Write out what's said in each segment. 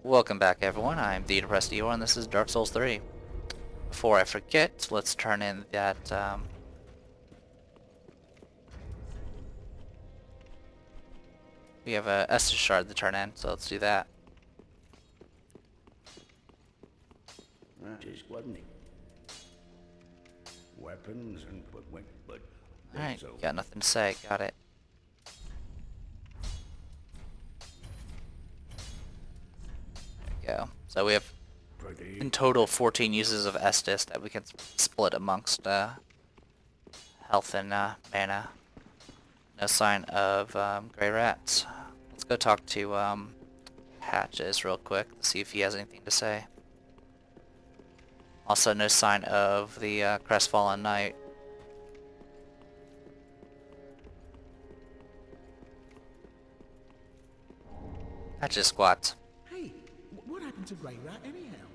Welcome back everyone, I'm the Depressed Eeyore and this is Dark Souls 3. Before I forget, let's turn in that, we have a Estus shard to turn in, so let's do that. That is, wasn't it? Weapons and but Alright, so got nothing to say, got it. There we go. So we have pretty. in total 14 uses of Estus that we can split amongst health and mana. No sign of gray rats. Let's go talk to Patches real quick to see if he has anything to say. Also, no sign of the Crestfallen Knight. Patches squats. Hey, what happened to Grey Rat anyhow?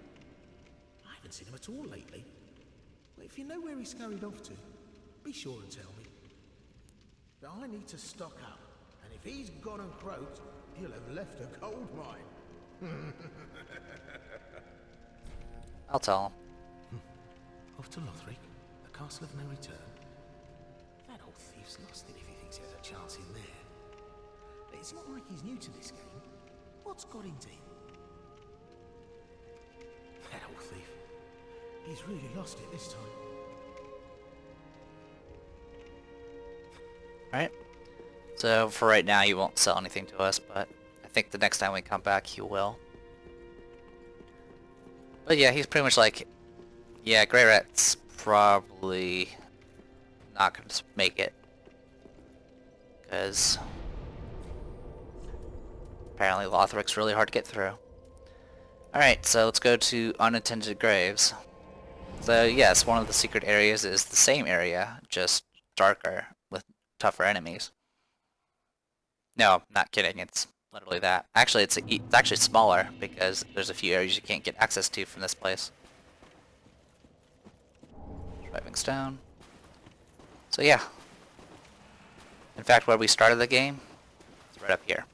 I haven't seen him at all lately. Well, if you know where he scurried off to, be sure and tell me. But I need to stock up, and if he's gone and croaked, he'll have left a gold mine. I'll tell him. Off to Lothric, the castle of no return. That old thief's lost it if he thinks he has a chance in there. It's not like he's new to this game. What's got into him? That old thief. He's really lost it this time. Alright. So for right now he won't sell anything to us, but I think the next time we come back he will. But yeah, he's pretty much like, yeah, Grey Rat's probably not going to make it. Because apparently Lothric's really hard to get through. Alright, so let's go to Untended Graves. So yes, one of the secret areas is the same area, just darker, with tougher enemies. No, not kidding, it's literally that. Actually, it's actually smaller, because there's a few areas you can't get access to from this place. Driving stone. So yeah. In fact, where we started the game, it's right up here.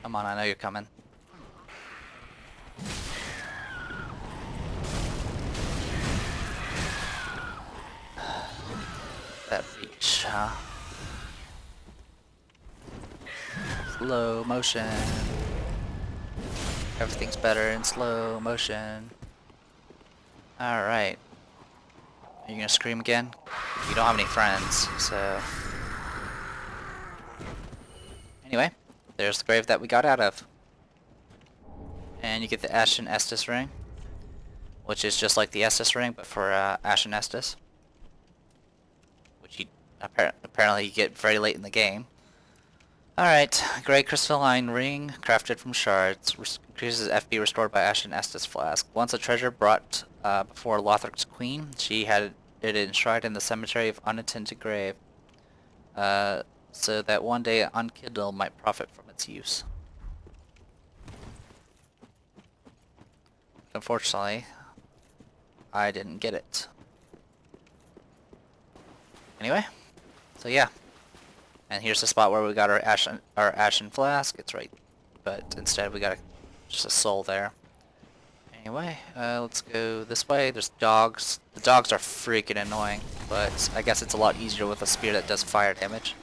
Come on, I know you're coming. That beach, huh? Slow motion. Everything's better in slow motion. Alright. Are you gonna scream again? You don't have any friends, so... Anyway, there's the grave that we got out of. And you get the Ashen Estus ring, which is just like the Estus ring, but for Ashen Estus. Which you apparently you get very late in the game. Alright, Grey Crystalline Ring, crafted from shards, increases FP restored by Ashen Estus Flask. Once a treasure brought before Lothric's queen, she had it enshrined in the cemetery of Untended Grave, so that one day Unkindle might profit from its use. Unfortunately, I didn't get it. Anyway, so yeah. And here's the spot where we got our ashen flask. It's right, but instead we got just a soul there. Anyway, let's go this way. There's dogs. The dogs are freaking annoying, but I guess it's a lot easier with a spear that does fire damage.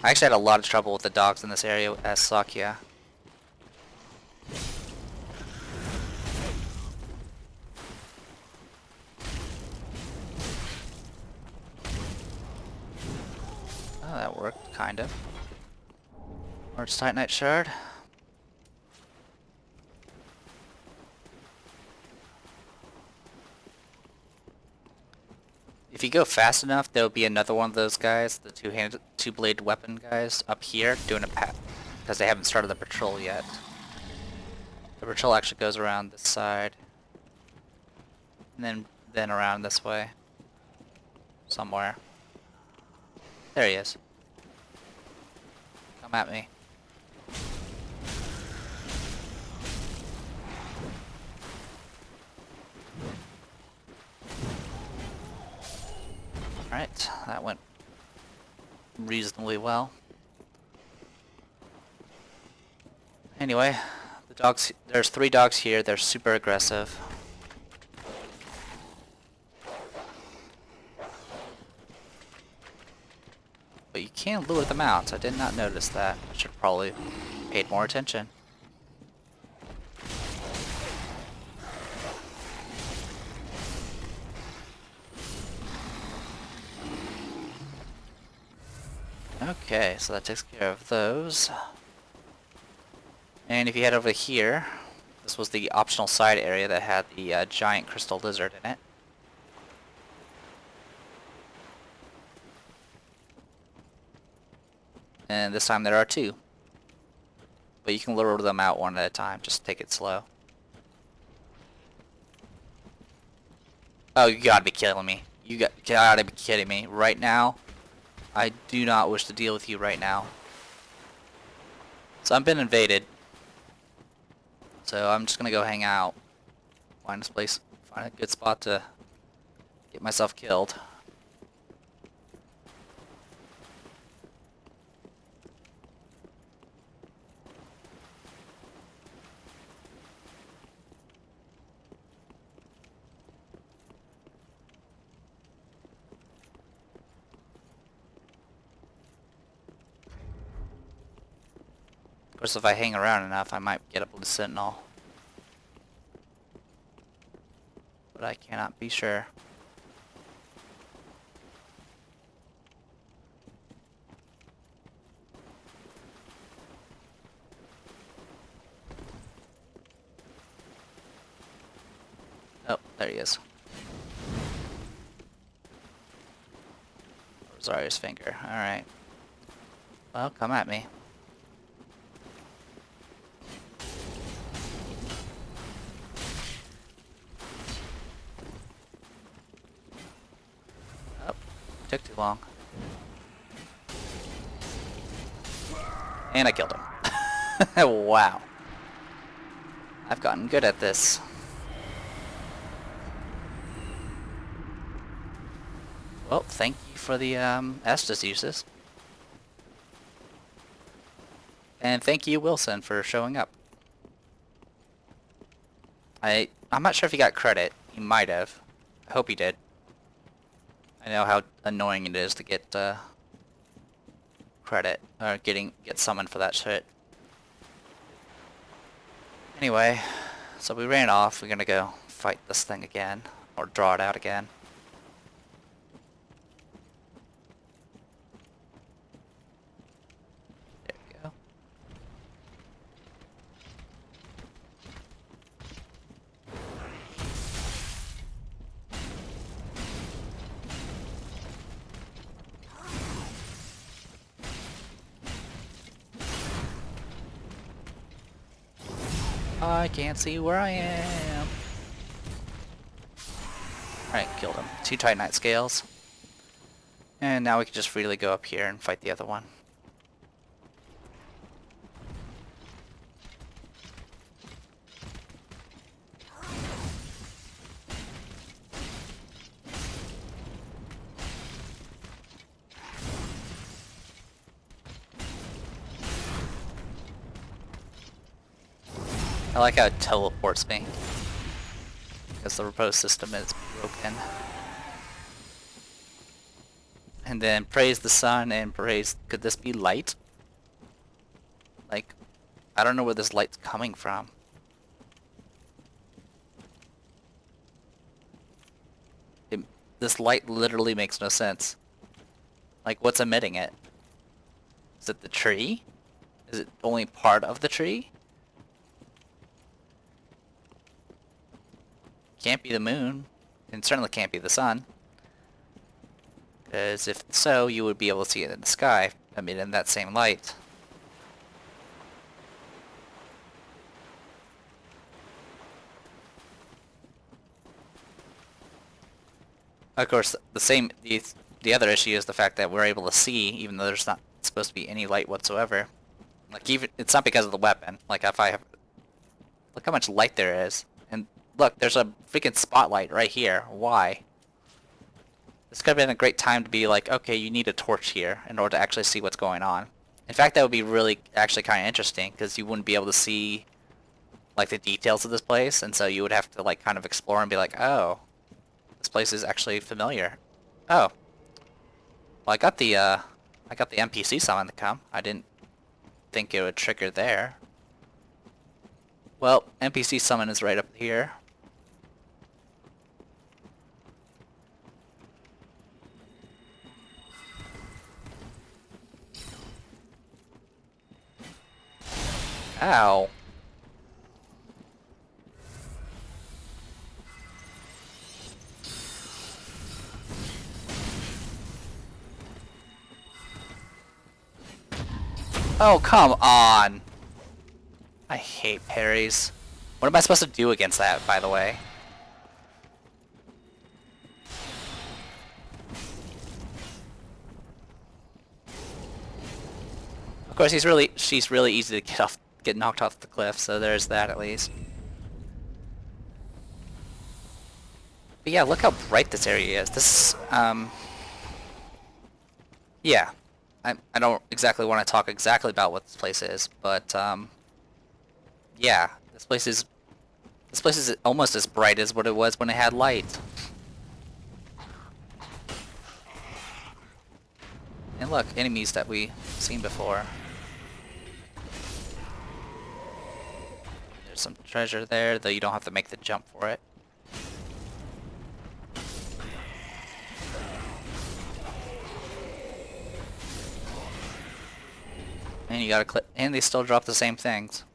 I actually had a lot of trouble with the dogs in this area as Sakya. Oh, that worked, kind of. Orange Titanite Shard. If you go fast enough, there'll be another one of those guys, the two-bladed weapon guys, up here doing a pat, because they haven't started the patrol yet. The patrol actually goes around this side, and then around this way, somewhere. There he is. Come at me. that went reasonably well. Anyway, the dogs, there's 3 dogs here. They're super aggressive. But you can lure them out. I did not notice that. I should probably paid more attention. Okay, so that takes care of those. And if you head over here, this was the optional side area that had the giant crystal lizard in it. And this time there are 2. But you can lure them out one at a time, just take it slow. Oh, you gotta be kidding me. You gotta be kidding me. Right now, I do not wish to deal with you right now. So I've been invaded. So I'm just gonna go hang out. Find this place, find a good spot to get myself killed. Of course, if I hang around enough, I might get up with the sentinel. But I cannot be sure. Oh, there he is. Rosario's finger. Alright. Well, come at me. Oh, took too long. And I killed him. Wow. I've gotten good at this. Well, thank you for the Estus uses. And thank you, Wilson, for showing up. I'm not sure if he got credit. He might have. I hope he did. I know how annoying it is to get credit or get summoned for that shit. Anyway, so we ran off. We're gonna go fight this thing again, or draw it out again. There we go. I can't see where I am. Alright, killed him. 2 Titanite scales. And now we can just freely go up here and fight the other one. I like how it teleports me, because the repose system is broken. And then praise the sun and praise, could this be light? Like, I don't know where this light's coming from. This light literally makes no sense. Like, what's emitting it? Is it the tree? Is it only part of the tree? Can't be the moon, and certainly can't be the sun. Because if so, you would be able to see it in the sky, I mean in that same light. Of course, the other issue is the fact that we're able to see, even though there's not supposed to be any light whatsoever. Like, even it's not because of the weapon. Like, if I have, look how much light there is. Look, there's a freaking spotlight right here. Why? This could have been a great time to be like, okay, you need a torch here in order to actually see what's going on. In fact, that would be really actually kind of interesting because you wouldn't be able to see like the details of this place, and so you would have to like kind of explore and be like, oh, this place is actually familiar. Oh, well, I got the NPC summon to come. I didn't think it would trigger there. Well, NPC summon is right up here. Ow. Oh, come on. I hate parries. What am I supposed to do against that, by the way? Of course, she's really easy to get knocked off the cliff, so there's that at least. But yeah, look how bright this area is. This, yeah. I don't exactly want to talk exactly about what this place is, but, yeah. This place is almost as bright as what it was when it had light. And look, enemies that we've seen before. There's some treasure there, though you don't have to make the jump for it. And you gotta click, and they still drop the same things.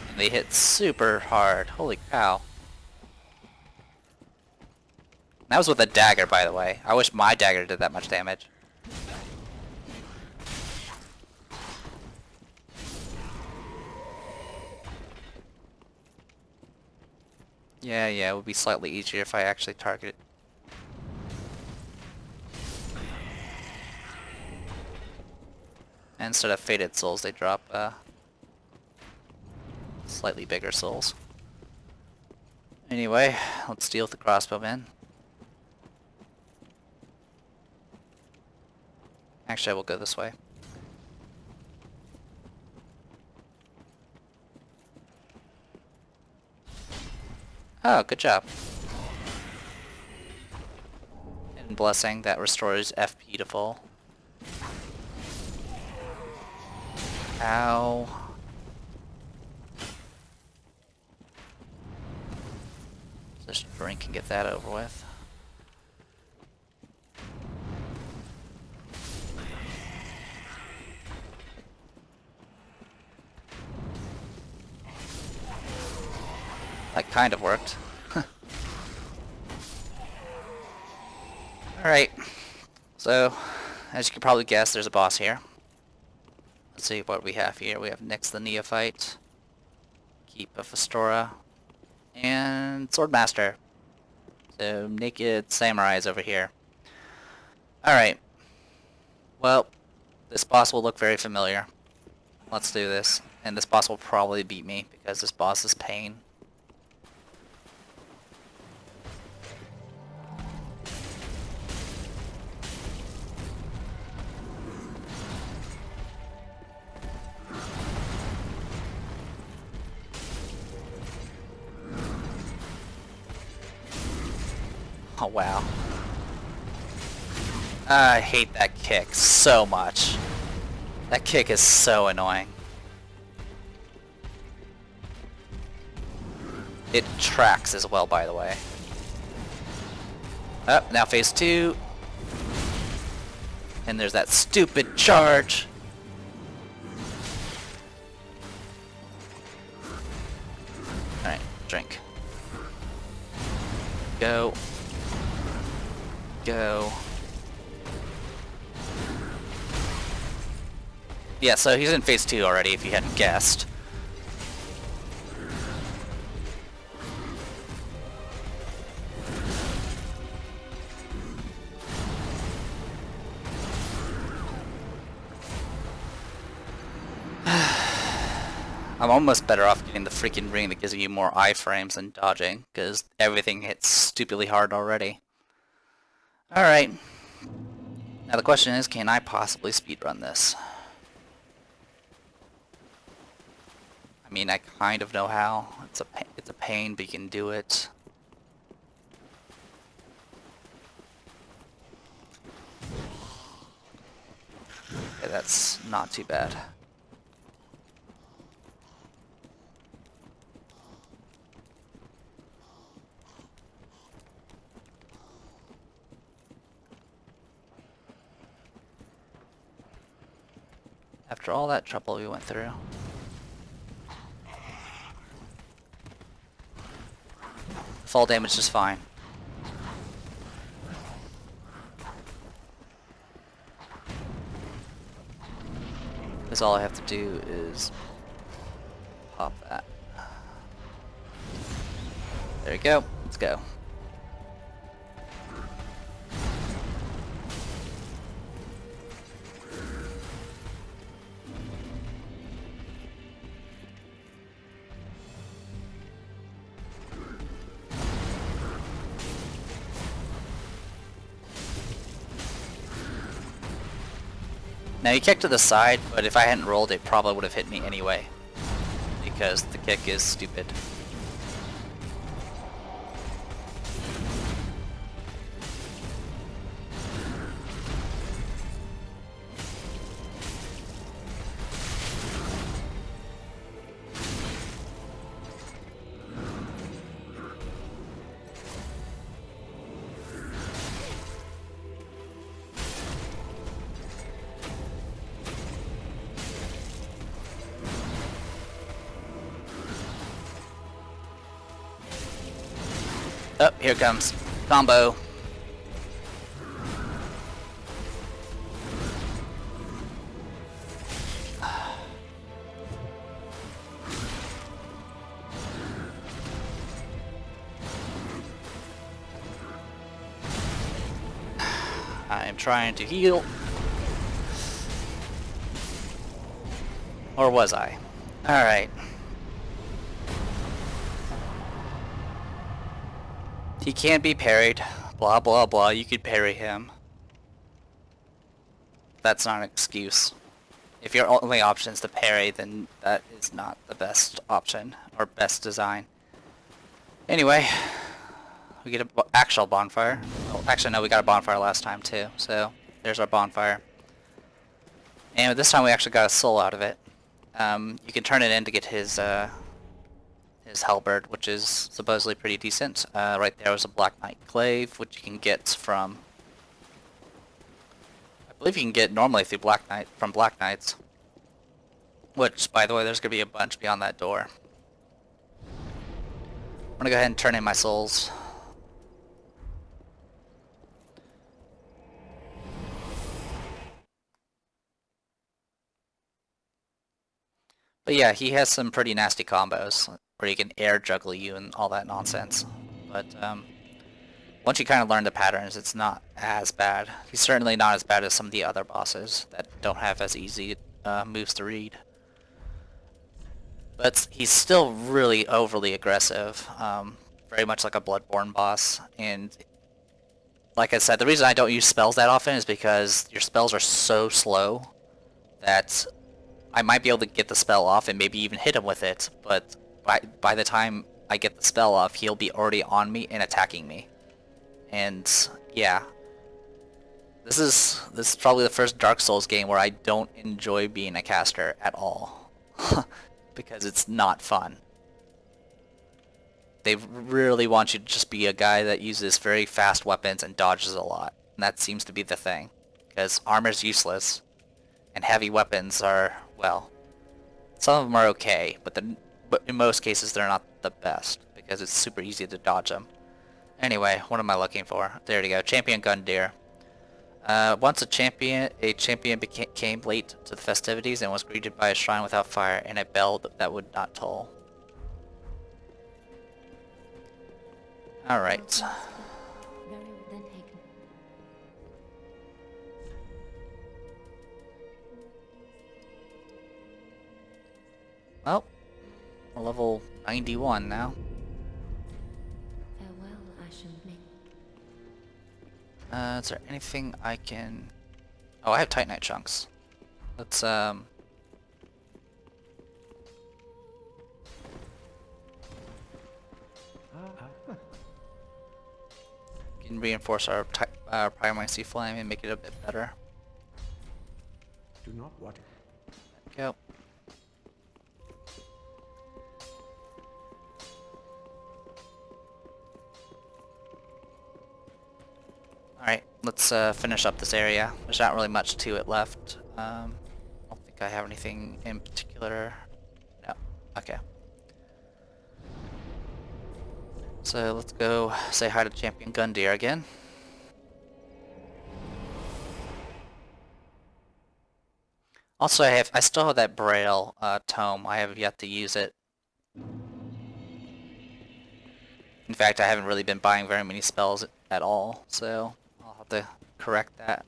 And they hit super hard. Holy cow. That was with a dagger, by the way. I wish my dagger did that much damage. Yeah, it would be slightly easier if I actually target it. And instead of faded souls, they drop slightly bigger souls. Anyway, let's deal with the crossbowmen. Actually, I will go this way. Oh, good job. And blessing that restores FP to full. Ow. Just drink and get that over with. That kind of worked. Alright. So, as you can probably guess, there's a boss here. Let's see what we have here. We have Nyx the Neophyte, Keep of Astora, and Swordmaster. So, naked samurais over here. Alright. Well, this boss will look very familiar. Let's do this. And this boss will probably beat me, because this boss is pain. Oh wow. I hate that kick so much. That kick is so annoying. It tracks as well, by the way. Oh, now phase 2. And there's that stupid charge. Alright, drink. Go. Go. Yeah, so he's in phase 2 already, if you hadn't guessed. I'm almost better off getting the freaking ring that gives you more iframes than dodging, because everything hits stupidly hard already. Alright. Now the question is, can I possibly speedrun this? I mean, I kind of know how. It's a pain, but you can do it. Okay, that's not too bad. After all that trouble we went through. Fall damage is fine. Because all I have to do is pop that. There you go. Let's go. Now you kick to the side, but if I hadn't rolled, it probably would have hit me anyway. Because the kick is stupid. Oh, here it comes. Combo. I am trying to heal. Or was I? Alright. He can't be parried. Blah blah blah, you could parry him. That's not an excuse. If your only option is to parry, then that is not the best option, or best design. Anyway, we get an actual bonfire. Oh, actually no, we got a bonfire last time too, so there's our bonfire. And this time we actually got a soul out of it. You can turn it in to get his halberd, which is supposedly pretty decent. Right there was a Black Knight Glaive, which you can get from... I believe you can get normally through Black Knights. Which, by the way, there's going to be a bunch beyond that door. I'm going to go ahead and turn in my souls. But yeah, he has some pretty nasty combos, where he can air juggle you and all that nonsense. But once you kind of learn the patterns, it's not as bad. He's certainly not as bad as some of the other bosses that don't have as easy moves to read. But he's still really overly aggressive, very much like a Bloodborne boss. And like I said, the reason I don't use spells that often is because your spells are so slow that I might be able to get the spell off and maybe even hit him with it, but by the time I get the spell off, he'll be already on me and attacking me. And yeah, this is probably the first Dark Souls game where I don't enjoy being a caster at all, because it's not fun. They really want you to just be a guy that uses very fast weapons and dodges a lot, and that seems to be the thing, because armor's useless. And heavy weapons are, well, some of them are okay, but in most cases they're not the best, because it's super easy to dodge them. Anyway, what am I looking for? There we go, Champion Gundyr. Once a champion came late to the festivities and was greeted by a shrine without fire and a bell that would not toll. Alright. Well, We're level 91 now. Farewell, Ashen Mink. Is there anything I can... Oh, I have Titanite chunks. Let's, can reinforce our primary sea flame and make it a bit better. Do not what? Go. Alright, let's finish up this area. There's not really much to it left. I don't think I have anything in particular. No. Okay. So let's go say hi to Champion Gundyr again. Also, I still have that Braille tome. I have yet to use it. In fact, I haven't really been buying very many spells at all, so I'll have to correct that.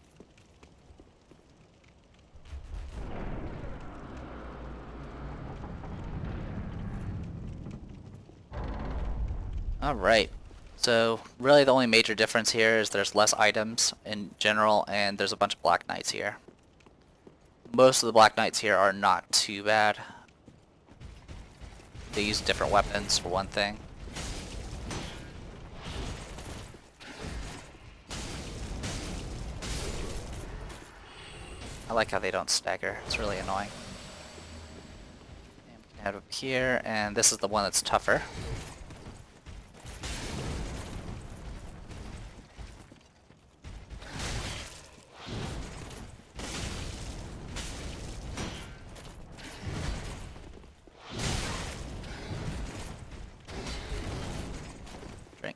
Alright, so really the only major difference here is there's less items in general, and there's a bunch of Black Knights here. Most of the Black Knights here are not too bad. They use different weapons for one thing. I like how they don't stagger, it's really annoying. And we can head up here, and this is the one that's tougher. Drink.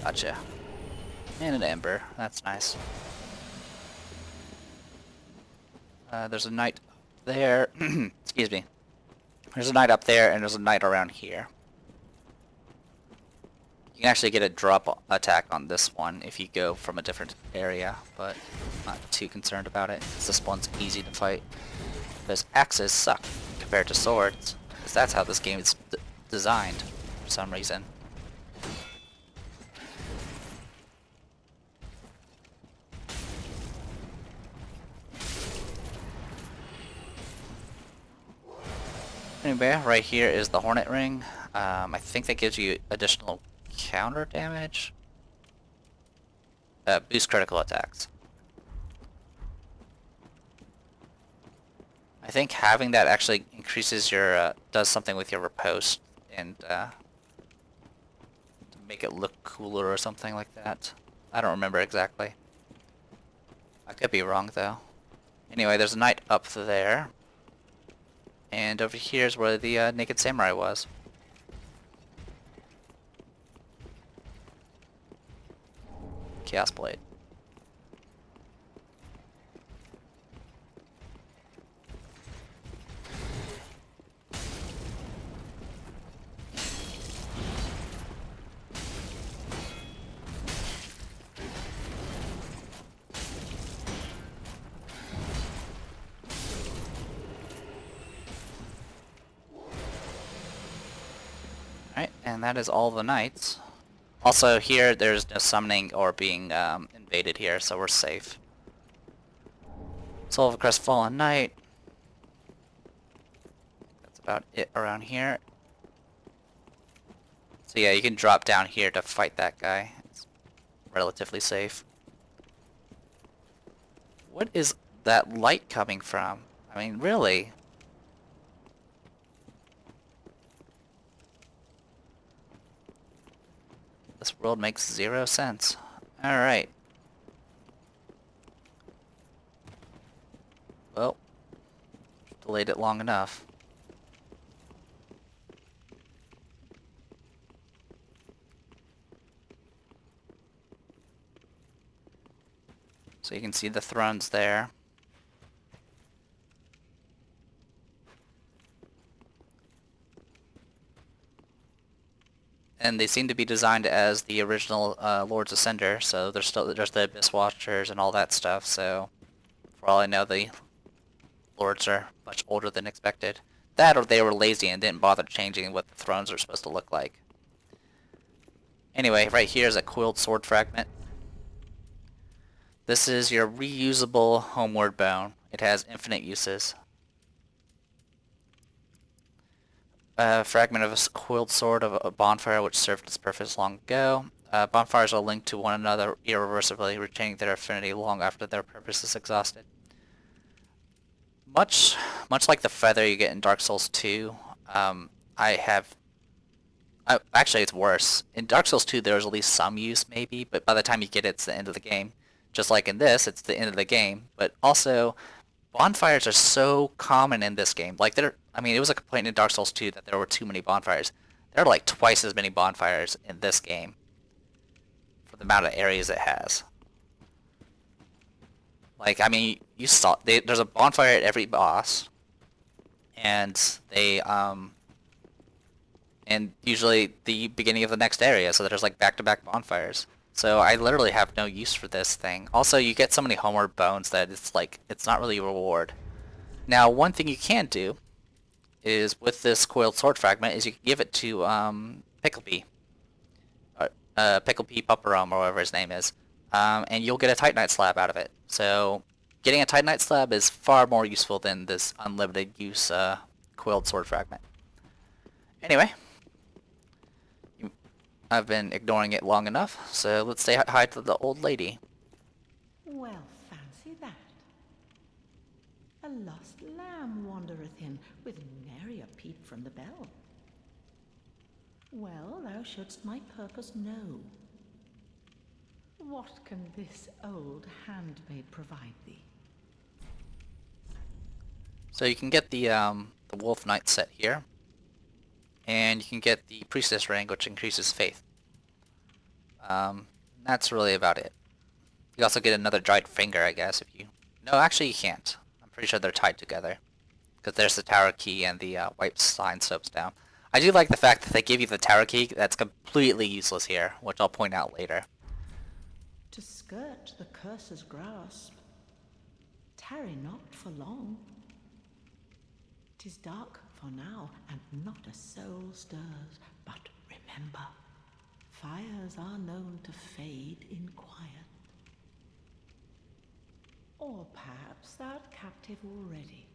Gotcha. And an ember, that's nice. There's a knight there, excuse me. There's a knight up there, and there's a knight around here. You can actually get a drop attack on this one if you go from a different area, but I'm not too concerned about it, because this one's easy to fight. Because axes suck compared to swords, because that's how this game is designed, for some reason. Anyway, right here is the Hornet Ring. I think that gives you additional counter damage. Boost critical attacks. I think having that actually increases your, does something with your riposte, and to make it look cooler or something like that. I don't remember exactly. I could be wrong though. Anyway, there's a knight up there. And over here is where the Naked Samurai was. Chaos Blade. Alright, and that is all the knights. Also here, there's no summoning or being invaded here, so we're safe. Soul of a Crestfallen Knight. That's about it around here. So yeah, you can drop down here to fight that guy. It's relatively safe. What is that light coming from? I mean, really? This world makes 0 sense. Alright. Well, delayed it long enough. So you can see the thrones there. And they seem to be designed as the original Lords of Cinder, so there's the Abyss Watchers and all that stuff, so for all I know, the lords are much older than expected. That or they were lazy and didn't bother changing what the thrones were supposed to look like. Anyway, right here is a coiled sword fragment. This is your reusable homeward bone. It has infinite uses. A fragment of a coiled sword of a bonfire which served its purpose long ago. Bonfires are linked to one another irreversibly, retaining their affinity long after their purpose is exhausted. Much like the feather you get in Dark Souls 2, actually it's worse. In Dark Souls 2 there's at least some use maybe, but by the time you get it, it's the end of the game. Just like in this, it's the end of the game. But also, bonfires are so common in this game. Like it was a complaint in Dark Souls 2 that there were too many bonfires. There are like twice as many bonfires in this game for the amount of areas it has. Like, I mean, you saw there's a bonfire at every boss, and and usually the beginning of the next area, so there's like back-to-back bonfires. So I literally have no use for this thing. Also, you get so many homeward bones that it's not really a reward. Now, one thing you can do is with this coiled sword fragment is you can give it to Picklebee, Picklebee Pupperum, or whatever his name is, and you'll get a Titanite slab out of it. So getting a Titanite slab is far more useful than this unlimited use coiled sword fragment. Anyway, I've been ignoring it long enough, so let's say hi to the old lady. Well, fancy that. A lost lamb wandereth in, with nary a peep from the bell. Well, thou shouldst my purpose know. What can this old handmaid provide thee? So you can get the Wolf Knight set here, and you can get the Priestess Ring, which increases faith. That's really about it. You also get another dried finger, I guess, if you... No, actually you can't. I'm pretty sure they're tied together. Because there's the tower key and the white sign soaps down. I do like the fact that they give you the tower key that's completely useless here, which I'll point out later. To skirt the curse's grasp, tarry not for long. 'Tis dark for now, and not a soul stirs, but remember, fires are known to fade in quiet. Or perhaps thou'rt captive already,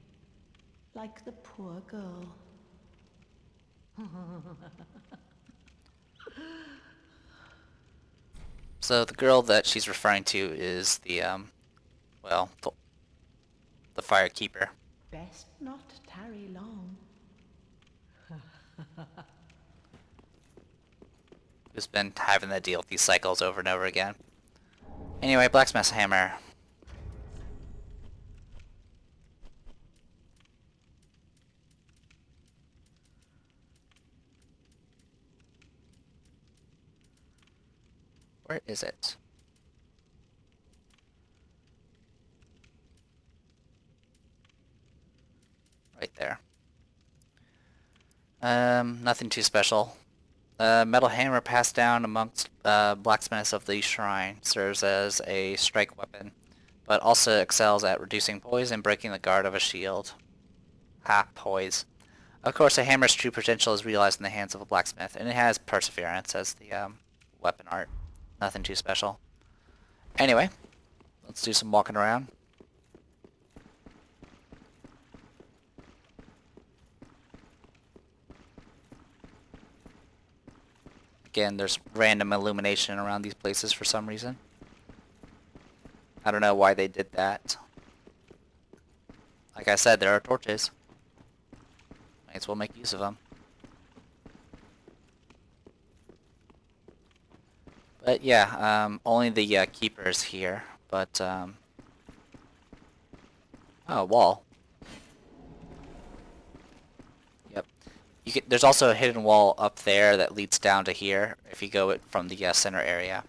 like the poor girl. So the girl that she's referring to is the Firekeeper. Best not tarry long. Who's been having to deal with these cycles over and over again. Anyway, Blacksmith's Hammer. Where is it? Right there. Nothing too special. Metal hammer passed down amongst blacksmiths of the shrine serves as a strike weapon, but also excels at reducing poise and breaking the guard of a shield. Ha, poise. Of course, a hammer's true potential is realized in the hands of a blacksmith, and it has perseverance as the weapon art. Nothing too special. Anyway, let's do some walking around. Again, there's random illumination around these places for some reason. I don't know why they did that. Like I said, there are torches. Might as well make use of them. But yeah, only the keepers here. But oh, wall. Yep. There's also a hidden wall up there that leads down to here if you go from the center area.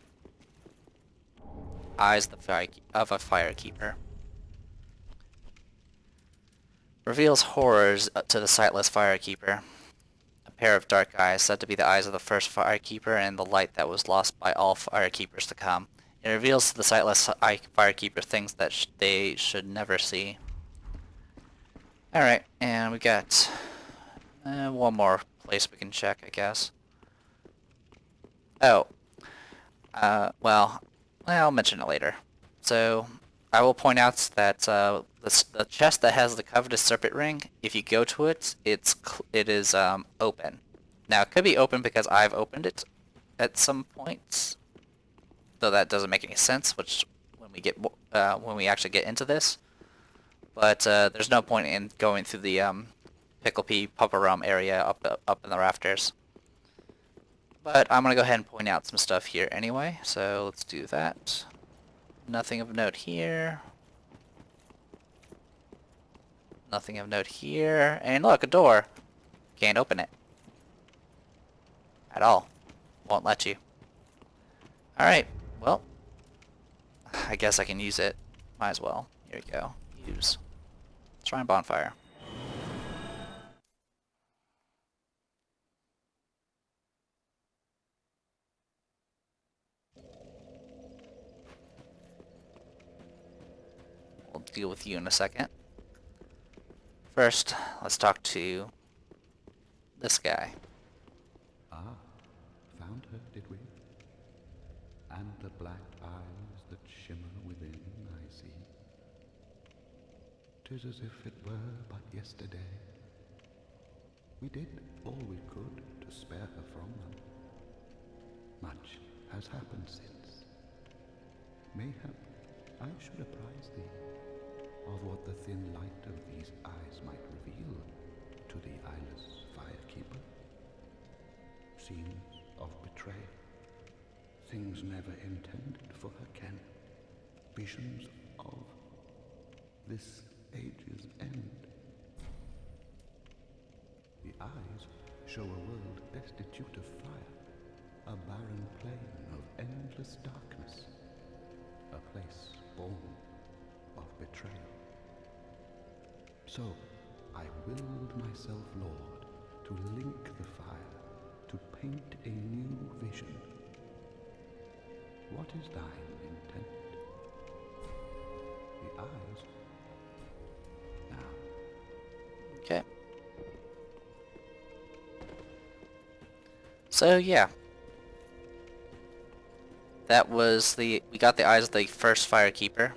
Eyes of a Firekeeper. Reveals horrors to the sightless Firekeeper. A pair of dark eyes said to be the eyes of the first Firekeeper and the light that was lost by all Firekeepers to come. It reveals to the sightless Firekeeper things that they should never see. Alright, and we got one more place we can check, I guess. Oh, well, I'll mention it later. So, I will point out that the chest that has the covetous serpent ring, if you go to it, it is open. Now, it could be open because I've opened it at some points, though that doesn't make any sense. Which when we actually get into this, but there's no point in going through the Pickle Pea Papa Rum area up in the rafters. But I'm gonna go ahead and point out some stuff here anyway, so let's do that. Nothing of note here. Nothing of note here. And look, a door. Can't open it. At all. Won't let you. Alright, well. I guess I can use it. Might as well. Here we go. Use. Shrine bonfire. We'll deal with you in a second. First, let's talk to this guy. Ah, found her, did we? And the black eyes that shimmer within, I see. 'Tis as if it were but yesterday. We did all we could to spare her from them. Much has happened since. Mayhap I should apprise thee of what the thin light of these eyes might reveal to the eyeless firekeeper. Scenes of betrayal, things never intended for her ken, visions of this age's end. The eyes show a world destitute of fire, a barren plain of endless darkness, a place born of betrayal. So I willed myself, Lord, to link the fire, to paint a new vision. What is thine intent? The eyes. Now. Okay. So yeah. That was we got the eyes of the first firekeeper.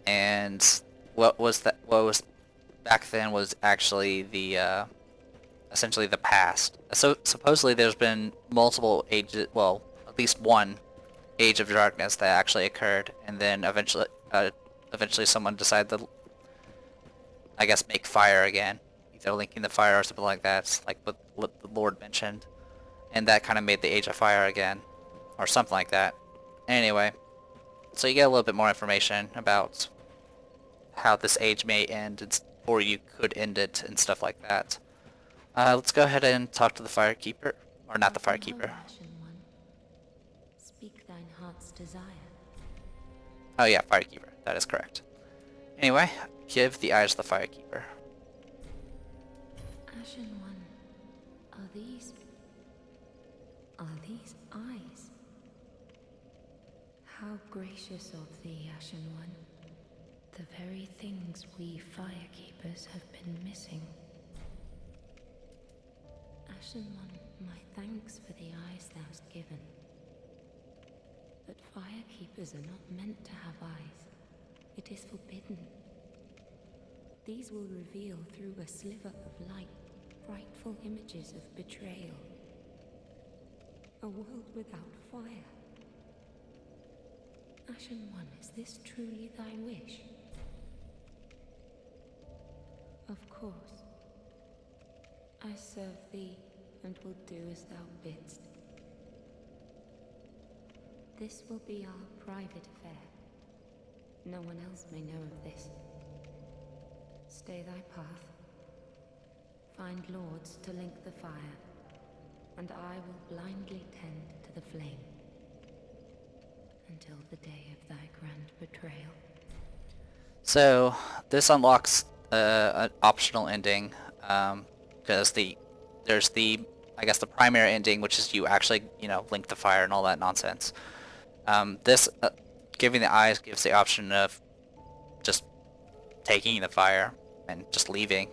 And what was back then was actually the essentially the past. So supposedly there's been multiple ages, well, at least one age of darkness that actually occurred, and then eventually someone decided to, I guess, make fire again, either linking the fire or something like that, like what the Lord mentioned, and that kind of made the age of fire again, or something like that. Anyway, so you get a little bit more information about how this age may end, or you could end it, and stuff like that. Let's go ahead and talk to the firekeeper, or not the firekeeper. Ashen one, speak thine heart's desire. Oh yeah, firekeeper. That is correct. Anyway, give the eyes to the firekeeper. Ashen one, are these eyes? How gracious of thee, Ashen one. The very things we firekeepers have been missing. Ashen one, my thanks for the eyes thou'st given. But firekeepers are not meant to have eyes. It is forbidden. These will reveal through a sliver of light frightful images of betrayal. A world without fire. Ashen one, is this truly thy wish? Of course. I serve thee, and will do as thou bidst. This will be our private affair. No one else may know of this. Stay thy path. Find lords to link the fire, and I will blindly tend to the flame. Until the day of thy grand betrayal. So, this unlocks an optional ending, because there's the, I guess, the primary ending, which is you actually, link the fire and all that nonsense. This, giving the eyes gives the option of just taking the fire, and just leaving.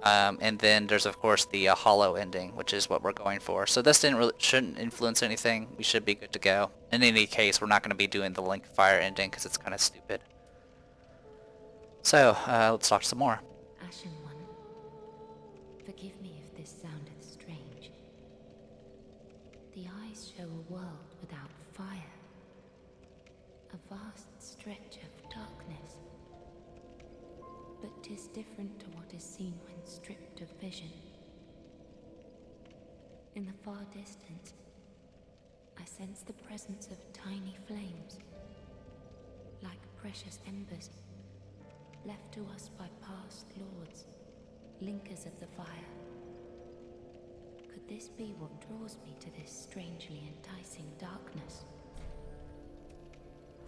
And then there's of course the hollow ending, which is what we're going for. So this shouldn't influence anything. We should be good to go. In any case, we're not going to be doing the Link Fire ending because it's kind of stupid. So let's talk some more. Ashen One, forgive me if this sounded strange. The eyes show a world without fire. A vast stretch of darkness. But 'tis different to what is seen when stripped of vision. In the far distance, I sense the presence of tiny flames, like precious embers, left to us by past lords, linkers of the fire. Could this be what draws me to this strangely enticing darkness?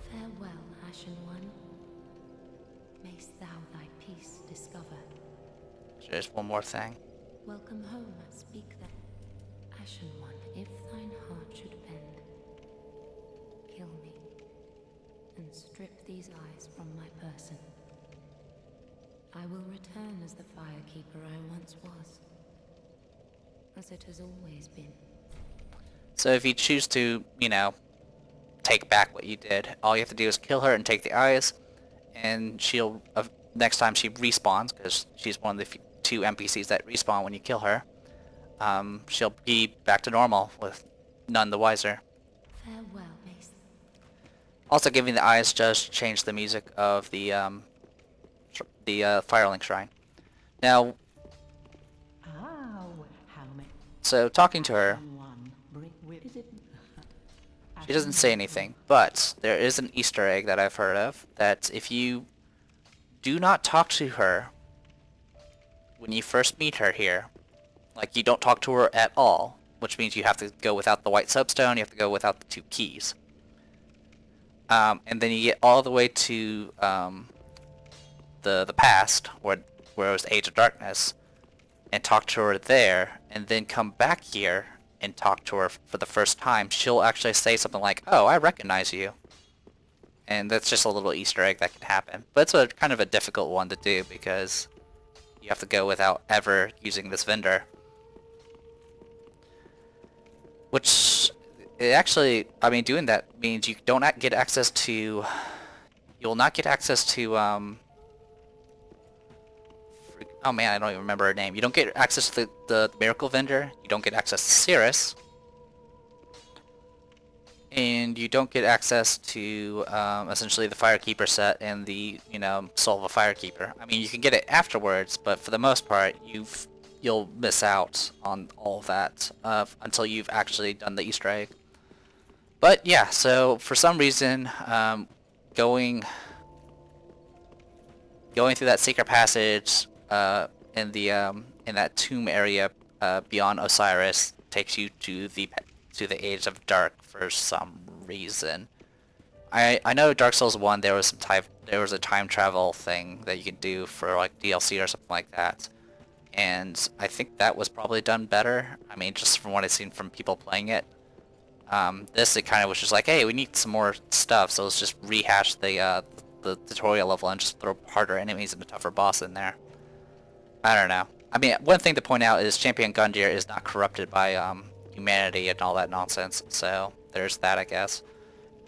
Farewell, Ashen One. Mayst thou thy peace discover. There's one more thing. Welcome home, speak then. Ashen One, if thine heart should bend, kill me, and strip these eyes from my person. I will return as the firekeeper I once was, as it has always been. So if you choose to, you know, take back what you did, all you have to do is kill her and take the eyes, and she'll, next time she respawns, because she's one of the two NPCs that respawn when you kill her, she'll be back to normal with none the wiser. Farewell, Mace. Also, giving the eyes does change the music of the Firelink Shrine. Now, so talking to her, she doesn't say anything, but there is an Easter egg that I've heard of, that if you do not talk to her when you first meet her here, like you don't talk to her at all, which means you have to go without the white soapstone, you have to go without the 2 keys. And then you get all the way to the past, where it was Age of Darkness, and talk to her there, and then come back here and talk to her for the first time, she'll actually say something like, "Oh, I recognize you." And that's just a little Easter egg that can happen. But it's a kind of a difficult one to do because you have to go without ever using this vendor. Which, it actually, I mean, doing that means you don't get access to, you'll not get access to, oh man, I don't even remember her name. You don't get access to the Miracle Vendor, you don't get access to Cirrus, and you don't get access to essentially the Firekeeper set and the, you know, Soul of a Firekeeper. I mean, you can get it afterwards, but for the most part, you'll miss out on all of that until you've actually done the Easter egg. But yeah, so for some reason, going through that secret passage in that tomb area beyond Osiris takes you to the Age of Dark for some reason. I know Dark Souls 1 there was a time travel thing that you could do for like DLC or something like that, and I think that was probably done better. I mean, just from what I've seen from people playing it. This, it kind of was just like, hey, we need some more stuff, so let's just rehash the tutorial level and just throw harder enemies and a tougher boss in there. I don't know. I mean, one thing to point out is Champion Gundyr is not corrupted by humanity and all that nonsense, so there's that, I guess.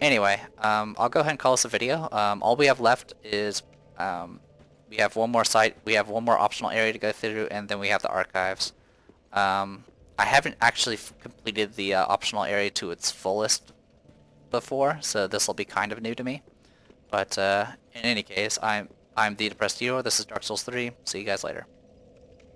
Anyway, I'll go ahead and call this a video. All we have left is we have one more optional area to go through, and then we have the archives. I haven't actually completed the optional area to its fullest before, so this will be kind of new to me. But in any case, I'm the Depressed Hero. This is Dark Souls 3. See you guys later.